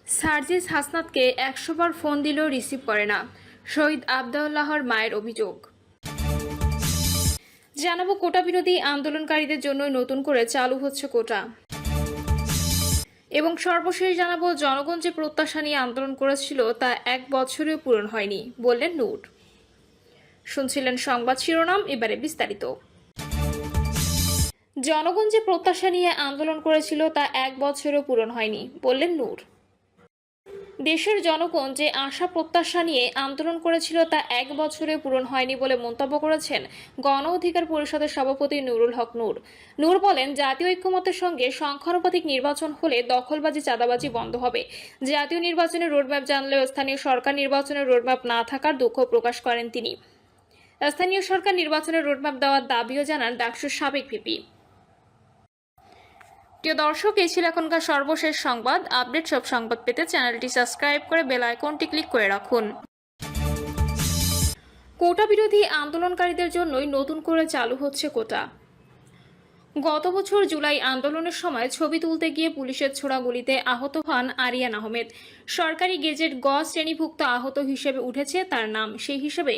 সার্জিস হাসনাতকে ১০০ বার phone দিলেও receive করে না, শহীদ আবদুল্লাহর মায়ের অভিযোগ। জানাবো কোটা বিরোধী আন্দোলনকারীদের জন্য নতুন করে চালু হচ্ছে কোটা। এবং সর্বশেষ জানাবো জনগণ যে প্রত্যাশা নিয়ে আন্দোলন করেছিল তা ১ বছরেও পূরণ হয়নি, বললেন নূর। শুনছিলেন সংবাদ শিরোনাম, এবারে বিস্তারিত। জনগণ যে প্রত্যাশা নিয়ে আন্দোলন করেছিল তা ১ বছরেও পূরণ হয়নি, বললেন নূর। দেশের জনগণ যে আশা প্রত্যাশা নিয়ে আন্দোলন করেছিল তা ১ বছরে পূরণ হয়নি বলে মন্তব্য করেছেন গণ অধিকার পরিষদের সভাপতি নুরুল হক নূর। নূর বলেন, জাতীয় ঐক্যমত্যের সঙ্গে সংখ্যানুপাতিক নির্বাচন হলে দখলবাজি চাঁদাবাজি বন্ধ হবে। জাতীয় নির্বাচনের রোডম্যাপ জানলেও স্থানীয় সরকার নির্বাচনের রোডম্যাপ না থাকার দুঃখ প্রকাশ করেন তিনি। স্থানীয় সরকার নির্বাচনের রোডম্যাপ দেওয়ার দাবিও জানান ডাকসুর সাবেক ভিপি। প্রিয় দর্শক, এই ছিল এখনকার সর্বশেষ সংবাদ। আপডেট সব সংবাদ পেতে চ্যানেলটি সাবস্ক্রাইব করে বেল আইকনটি ক্লিক করে রাখুন। কোটা বিরোধী আন্দোলনকারীদের জন্যই নতুন করে চালু হচ্ছে কোটা। গত বছর জুলাই আন্দোলনের সময় ছবি তুলতে গিয়ে পুলিশের ছোড়া গুলিতে আহত হন আরিয়ান আহমেদ। সরকারি গেজেট গ শ্রেণীভুক্ত আহত হিসেবে উঠেছে তার নাম। সেই হিসেবে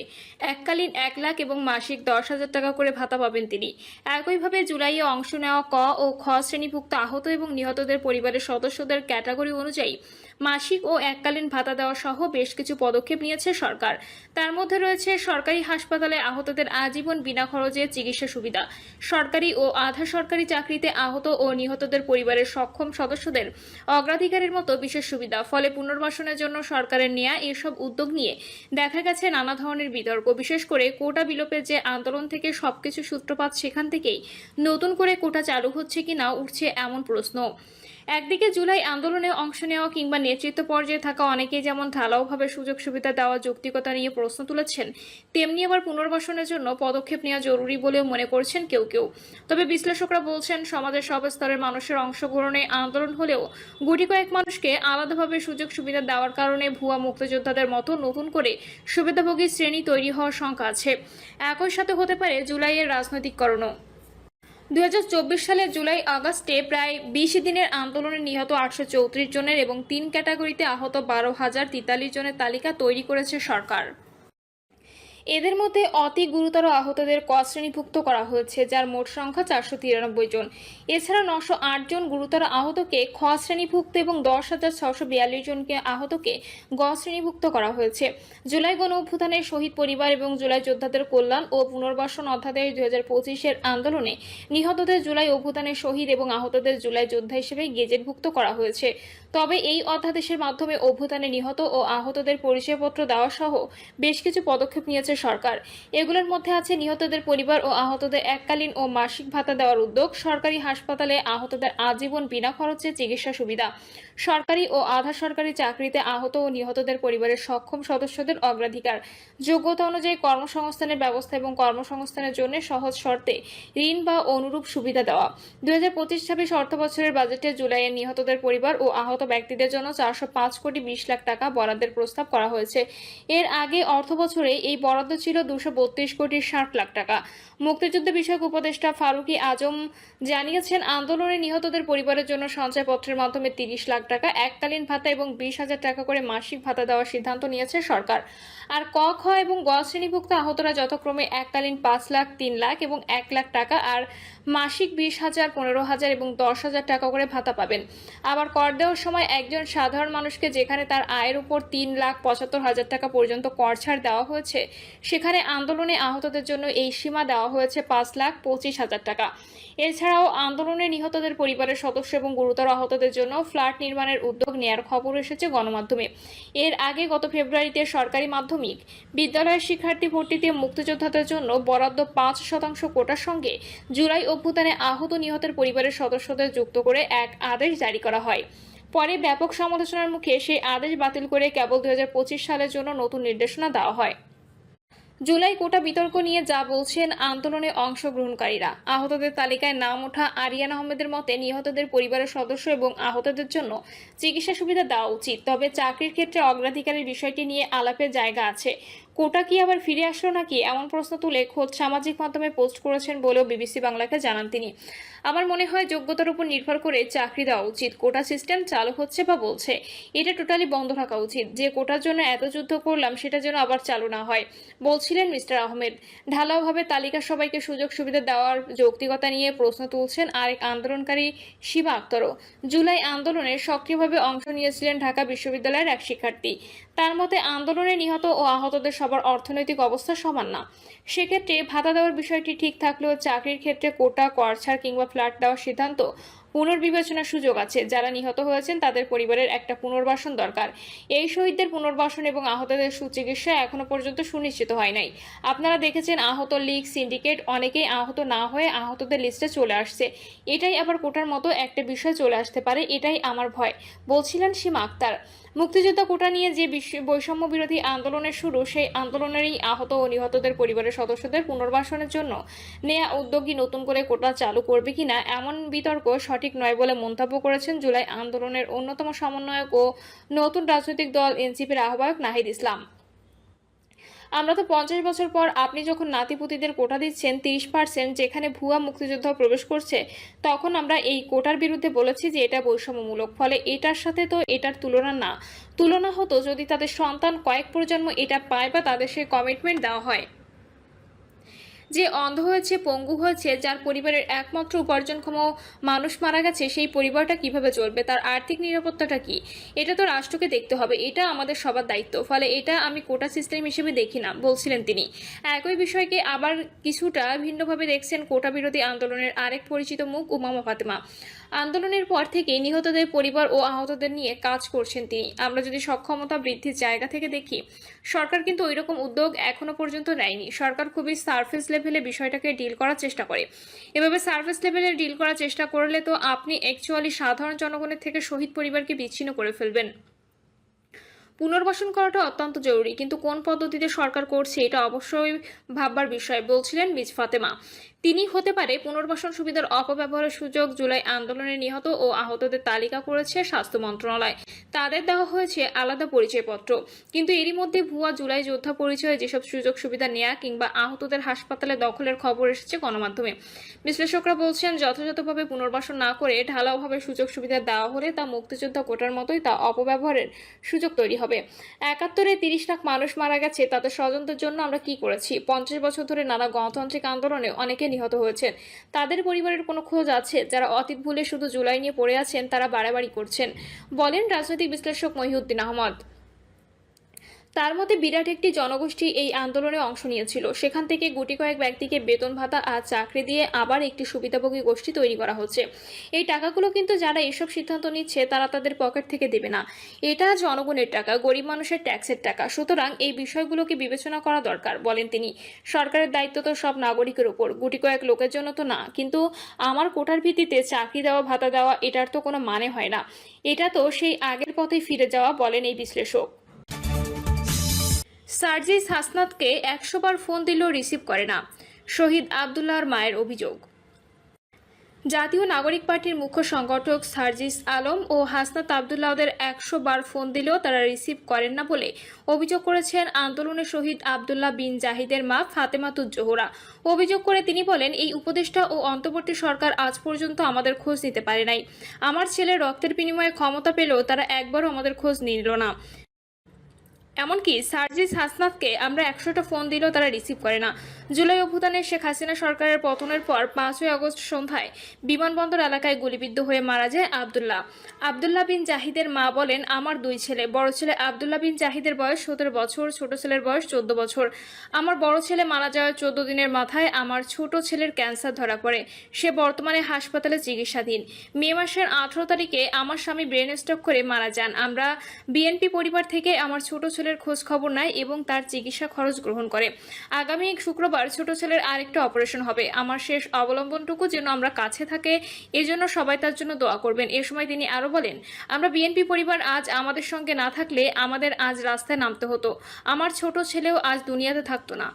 এককালীন ১ লাখ এবং মাসিক ১০,০০০ টাকা করে ভাতা পাবেন তিনি। একইভাবে জুলাইয়ে অংশ নেওয়া ক ও খ শ্রেণীভুক্ত আহত এবং নিহতদের পরিবারের সদস্যদের ক্যাটাগরি অনুযায়ী মাসিক ও এককালীন ভাতা দেওয়া সহ বেশ কিছু পদক্ষেপ নিয়েছে সরকার। তার মধ্যে রয়েছে সরকারি হাসপাতালে আহতদের আজীবন বিনা খরচে চিকিৎসা সুবিধা, সরকারি ও আধা সরকারি চাকরিতে আহত ও নিহতদের পরিবারের সক্ষম সদস্যদের অগ্রাধিকারের মতো বিশেষ সুবিধা। ফলে পুনর্বাসনের জন্য সরকারের নেয়া এসব উদ্যোগ নিয়ে দেখা গেছে নানা ধরনের বিতর্ক। বিশেষ করে কোটা বিলোপের যে আন্দোলন থেকে সবকিছু সূত্রপাত, সেখান থেকেই নতুন করে কোটা চালু হচ্ছে কিনা উঠছে এমন প্রশ্ন। একদিকে জুলাই আন্দোলনে অংশ নেওয়া কিংবা নেতৃত্ব পর্যায়ে থাকা অনেকেই যেমন ঢালাওভাবে সুযোগ সুবিধা দেওয়া যৌক্তিকতা নিয়ে প্রশ্ন তুলেছেন, তেমনি আবার পুনর্বাসনের জন্য পদক্ষেপ নেওয়া জরুরি বলেও মনে করছেন কেউ কেউ। তবে বিশ্লেষকরা বলছেন, সমাজের সব স্তরের মানুষের অংশগ্রহণে আন্দোলন হলেও গুটি কয়েক মানুষকে আলাদাভাবে সুযোগ সুবিধা দেওয়ার কারণে ভুয়া মুক্তিযোদ্ধাদের মতো নতুন করে সুবিধাভোগী শ্রেণী তৈরি হওয়ার শঙ্কা আছে। একই সাথে হতে পারে জুলাইয়ের রাজনৈতিককরণও। ২০২৪ সালের জুলাই আগস্টে প্রায় ২০ দিনের আন্দোলনে নিহত ৮৩৪ জনের এবং ৩ ক্যাটাগরিতে আহত ১২,০৪৩ জনের তালিকা তৈরি করেছে সরকার। এদের মধ্যে অতি গুরুতর আহতদের ক শ্রেণীভুক্ত করা হয়েছে, যার মোট সংখ্যা ৪৯৩ জন। এছাড়া ৯০৮ জন গুরুতর আহতকে খ শ্রেণীভুক্ত এবং ১০,৬৪২ জনকে আহতকে গ শ্রেণীভুক্ত করা হয়েছে। জুলাই গণ অভ্যুত্থানের শহীদ পরিবার এবং জুলাই যোদ্ধাদের কল্যাণ ও পুনর্বাসন অধ্যাদেশ ২০২৫-এর আন্দোলনে নিহতদের জুলাই অভ্যুত্থানের শহীদ এবং আহতদের জুলাই যোদ্ধা হিসেবে গেজেটভুক্ত করা হয়েছে। তবে এই অধ্যাদেশের মাধ্যমে অভ্যুত্থানে নিহত ও আহতদের পরিচয়পত্র দেওয়া সহ বেশ কিছু পদক্ষেপ নিয়েছে সরকার। এগুলোর মধ্যে আছে নিহতদের পরিবার ও আহতদের এককালীন ও মাসিক ভাতা দেওয়ার উদ্যোগ, সরকারি হাসপাতালে আহতদের আজীবন বিনা খরচে চিকিৎসা সুবিধা, সরকারি ও আধা সরকারি চাকরিতে আহত ও নিহতদের পরিবারের সক্ষম সদস্যদের অগ্রাধিকার, যোগ্যতা অনুযায়ী কর্মসংস্থানের ব্যবস্থা এবং কর্মসংস্থানের জন্য সহজ শর্তে ঋণ বা অনুরূপ সুবিধা দেওয়া। ২০২৫-২৬ অর্থবছরের বাজেটে জুলাইয়ে নিহতদের পরিবার ও আহত ব্যক্তিদের জন্য ৪০৫ কোটি ২০ লাখ টাকা বরাদ্দের প্রস্তাব করা হয়েছে। এর আগে অর্থবছরে এই বরাদ্দ ছিল ২৩২ কোটি ৬০ লাখ টাকা। মুক্তিযুদ্ধ বিষয়ক উপদেষ্টা ফারুকী আজম জানিয়েছেন, আন্দোলনে নিহতদের পরিবারের জন্য সঞ্চয়পত্রের মাধ্যমে ৩০ লাখ টাকা এককালীন ভাতা এবং ২০,০০০ টাকা করে মাসিক ভাতা দেওয়ার সিদ্ধান্ত নিয়েছে সরকার। আর ক, খ এবং গ শ্রেণীভুক্ত আহতরা যথাক্রমে এককালীন ৫ লাখ, ৩ লাখ এবং ১ লাখ টাকা আর মাসিক ২০,০০০, ১৫,০০০ এবং ১০,০০০ টাকা করে ভাতা পাবেন। আবার কর দেওয়ার সময় একজন সাধারণ মানুষকে যেখানে তার আয়ের উপর ৩,৭৫,০০০ টাকা পর্যন্ত কর ছাড় দেওয়া হয়েছে, সেখানে আন্দোলনে আহতদের জন্য এই সীমা দেওয়া হয়েছে ৫,২৫,০০০ টাকা। এছাড়াও আন্দোলনে নিহতদের পরিবারের সদস্য এবং গুরুতর আহতদের জন্য ফ্ল্যাট নির্মাণের উদ্যোগ নেয়ার খবর এসেছে গণমাধ্যমে। এর আগে গত ফেব্রুয়ারিতে সরকারি মাধ্যমিক বিদ্যালয়ের শিক্ষার্থী ভর্তিতে মুক্তিযোদ্ধাদের জন্য বরাদ্দ ৫% কোটার সঙ্গে জুলাই অভ্যুত্থানে আহত নিহতের পরিবারের সদস্যদের যুক্ত করে এক আদেশ জারি করা হয়। পরে ব্যাপক সমালোচনার মুখে সেই আদেশ বাতিল করে কেবল ২০২৫ সালের জন্য নতুন নির্দেশনা দেওয়া হয়। জুলাই কোটা বিতর্ক নিয়ে যা বলছেন আন্দোলনে অংশগ্রহণকারীরা, আহতদের তালিকায় নাম ওঠা আরিয়ান আহমেদের মতে নিহতদের পরিবারের সদস্য এবং আহতদের জন্য চিকিৎসা সুবিধা দেওয়া উচিত। তবে চাকরির ক্ষেত্রে অগ্রাধিকারের বিষয়টি নিয়ে আলাপের জায়গা আছে। কোটা কি আবার ফিরে আসলো নাকি, এমন প্রশ্ন তুলে খোদ সামাজিক মাধ্যমে পোস্ট করেছেন বলেও বিবিসি বাংলাকে জানান তিনি। আমার মনে হয় যোগ্যতার উপর নির্ভর করে চাকরি দেওয়া উচিত। কোটা সিস্টেম চালু হচ্ছে বা বলছে, এটা টোটালি বন্ধ থাকা উচিত। যে কোটার জন্য এত যুদ্ধ করলাম সেটা যেন আবার চালু না হয়, বলছিলেন মিস্টার আহমেদ। ঢালাওভাবে তালিকা সবাইকে সুযোগ সুবিধা দেওয়ার যৌক্তিকতা নিয়ে প্রশ্ন তুলছেন আরেক আন্দোলনকারী শিবা আক্তারও। জুলাই আন্দোলনে সক্রিয়ভাবে অংশ নিয়েছিলেন ঢাকা বিশ্ববিদ্যালয়ের এক শিক্ষার্থী। তার মতে আন্দোলনে নিহত ও আহতদের সবার অর্থনৈতিক অবস্থা সমান না। সেক্ষেত্রে ভাতা দেওয়ার বিষয়টি ঠিক থাকলেও চাকরির ক্ষেত্রে কোটা, করছাড় কিংবা ফ্ল্যাট দেওয়ার সিদ্ধান্ত পুনর্বিবেচনার সুযোগ আছে। যারা নিহত হয়েছেন তাদের পরিবারের একটা পুনর্বাসন দরকার। এই শহীদদের পুনর্বাসন এবং আহতদের সুচিকিৎসা এখনো পর্যন্ত সুনিশ্চিত হয় নাই। আপনারা দেখেছেন আহত লীগ, সিন্ডিকেট অনেকেই আহত না হয়ে আহতদের লিস্টে চলে আসছে। এটাই আবার কোটার মতো একটা বিষয় চলে আসতে পারে, এটাই আমার ভয়, বলছিলেন সীমা আক্তার। মুক্তিযোদ্ধা কোটা নিয়ে যে বৈষম্য বিরোধী আন্দোলনের শুরু, সেই আন্দোলনেরই আহত ও নিহতদের পরিবারের সদস্যদের পুনর্বাসনের জন্য নেয়া উদ্যোগী নতুন করে কোটা চালু করবে কিনা এমন বিতর্ক সঠিক নয় বলে মন্তব্য করেছেন জুলাই আন্দোলনের অন্যতম সমন্বয়ক ও নতুন রাজনৈতিক দল এনসিপির আহ্বায়ক নাহিদ ইসলাম। আমরা তো 50 বছর পর আপনি যখন নাতিপুতিদের কোটা দিচ্ছেন 30%, যেখানে ভুয়া মুক্তিযোদ্ধা প্রবেশ করছে, তখন আমরা এই কোটার বিরুদ্ধে বলেছি যে এটা বৈষম্যমূলক। ফলে এটার সাথে তো এটার তুলনা হতো যদি তাদের সন্তান কয়েক প্রজন্ম এটা পায় বা তাদের সেই কমিটমেন্ট দেওয়া হয়। যে অন্ধ হয়েছে, পঙ্গু হয়েছে, যার পরিবারের একমাত্র উপার্জনক্ষম মানুষ মারা গেছে, সেই পরিবারটা কিভাবে চলবে, তার আর্থিক নিরাপত্তাটা কি, এটা তো রাষ্ট্রকে দেখতে হবে। এটা আমাদের সবার দায়িত্ব। ফলে এটা আমি কোটা সিস্টেম হিসেবে দেখি না, বলছিলেন তিনি। একই বিষয়কে আবার কিছুটা ভিন্নভাবে দেখছেন কোটা বিরোধী আন্দোলনের আরেক পরিচিত মুখ উমামা ফাতেমা। আন্দোলনের পর থেকে নিহতদের পরিবার ও আহতদের নিয়ে কাজ করছেন তিনি। আমরা যদি সক্ষমতা বৃদ্ধির জায়গা থেকে দেখি, সরকার কিন্তু ওইরকম উদ্যোগ এখনো পর্যন্ত নেয়নি। সরকার খুবই সারফেস লেভেলে বিষয়টাকে ডিল করার চেষ্টা করে। এভাবে সারফেস লেভেলে ডিল করার চেষ্টা করলে তো আপনি অ্যাকচুয়ালি সাধারণ জনগণের থেকে শহীদ পরিবারকে বিচ্ছিন্ন করে ফেলবেন। পুনর্বাসন করাটা অত্যন্ত জরুরি, কিন্তু কোন পদ্ধতিতে সরকার করছে এটা অবশ্যই ভাববার বিষয়, বলছিলেন মিস ফাতেমা। তিনি হতে পারে পুনর্বাসন সুবিধার অপব্যবহারের সুযোগ। জুলাই আন্দোলনে নিহত ও আহতদের তালিকা করেছে স্বাস্থ্য মন্ত্রণালয়। তাদের দেওয়া হয়েছে আলাদা পরিচয়পত্র, কিন্তু এরই মধ্যে ভুয়া জুলাই যোদ্ধা পরিচয়ে যেসব সুযোগ সুবিধা নেয়া কিংবা আহতদের হাসপাতালে দখলের খবর এসেছে গণমাধ্যমে। বিশ্লেষকরা বলছেন যথাযথভাবে পুনর্বাসন না করে ঢালাওভাবে সুযোগ সুবিধা দেওয়া হলে তা মুক্তিযোদ্ধা কোটার মতোই তা অপব্যবহারের সুযোগ তৈরি হবে। 71-এ 30 লাখ মানুষ মারা গেছে, তাদের স্বজনদের জন্য আমরা কি করেছি? 50 বছর ধরে নানা গণতান্ত্রিক আন্দোলনে অনেকে নিহত হয়েছেন, তাদের পরিবারের কোনো খোঁজ আছে? যারা অতীত ভুলে শুধু জুলাই নিয়ে পড়ে আছেন তারা বাড়াবাড়ি করছেন, বলেন রাজনৈতিক বিশ্লেষক মহিউদ্দিন আহমদ। তার মতে বিরাট একটি জনগোষ্ঠী এই আন্দোলনে অংশ নিয়েছিল। সেখান থেকে গুটি কয়েক ব্যক্তিকে বেতন ভাতা আর চাকরি দিয়ে আবার একটি সুবিধাভোগী গোষ্ঠী তৈরি করা হচ্ছে। এই টাকাগুলো কিন্তু যারা এসব সিদ্ধান্ত নিচ্ছে তারা তাদের পকেট থেকে দেবে না, এটা জনগণের টাকা, গরিব মানুষের ট্যাক্সের টাকা। সুতরাং এই বিষয়গুলোকে বিবেচনা করা দরকার, বলেন তিনি। সরকারের দায়িত্ব তো সব নাগরিকের উপর, গুটি কয়েক লোকের জন্য তো না। কিন্তু আমার কোটার ভিত্তিতে চাকরি দেওয়া, ভাতা দেওয়া, এটার তো কোনো মানে হয় না। এটা তো সেই আগের পথে ফিরে যাওয়া, বলেন এই বিশ্লেষক। সার্জিস হাসনাতকে 100 বার ফোন দিলেও রিসিভ করে না, শহীদ আবদুল্লাহর মায়ের অভিযোগ। জাতীয় নাগরিক পার্টির মুখ্য সংগঠক সার্জিস আলম ও হাসনাত আবদুল্লাহদের 100 বার ফোন দিলেও তারা রিসিভ করেন না বলে অভিযোগ করেছেন আন্দোলনের শহীদ আবদুল্লাহ বিন জাহিদের মা ফাতেমাতুজ জোহরা। অভিযোগ করে তিনি বলেন, এই উপদেষ্টা ও অন্তর্বর্তী সরকার আজ পর্যন্ত আমাদের খোঁজ নিতে পারে নাই। আমার ছেলে রক্তের বিনিময়ে ক্ষমতা পেলেও তারা একবারও আমাদের খোঁজ নিল না। এমনকি সার্জিস হাসনাতকে আমরা 100টা ফোন দিলেও তারা রিসিভ করে না। জুলাই অভ্যুত্থানে শেখ হাসিনা সরকারের পতনের পর 5ই আগস্ট সন্ধ্যায় বিমানবন্দর এলাকায় গুলিবিদ্ধ হয়ে মারা যায় আবদুল্লাহ বিন জাহিদের মা বলেন, আমার 2 ছেলে। বড় ছেলে আবদুল্লাহ বিন জাহিদের বয়স 17 বছর, ছোট ছেলের বয়স 14 বছর। আমার বড় ছেলে মারা যাওয়ার 14 দিনের মাথায় আমার ছোট ছেলের ক্যান্সার ধরা পড়ে। সে বর্তমানে হাসপাতালে চিকিৎসাধীন। মে মাসের 18 তারিখে আমার স্বামী ব্রেন স্ট্রোক করে মারা যান। আমরা বিএনপি পরিবার থেকে আমার ছোট ছেলের খোঁজ খবর নেয় এবং তার চিকিৎসা খরচ গ্রহণ করে। আগামী শুক্রবার ছোট ছেলের আরেকটা অপারেশন হবে। আমার শেষ অবলম্বনটুকু যেন আমরা কাছে থাকে, এজন্য সবাই তার জন্য দোয়া করবেন। এ সময় তিনি আরো বলেন, আমরা বিএনপি পরিবার আজ আমাদের সঙ্গে না থাকলে আমাদের আজ রাস্তায় নামতে হতো। আমার ছোট ছেলেও আজ দুনিয়াতে থাকতো না।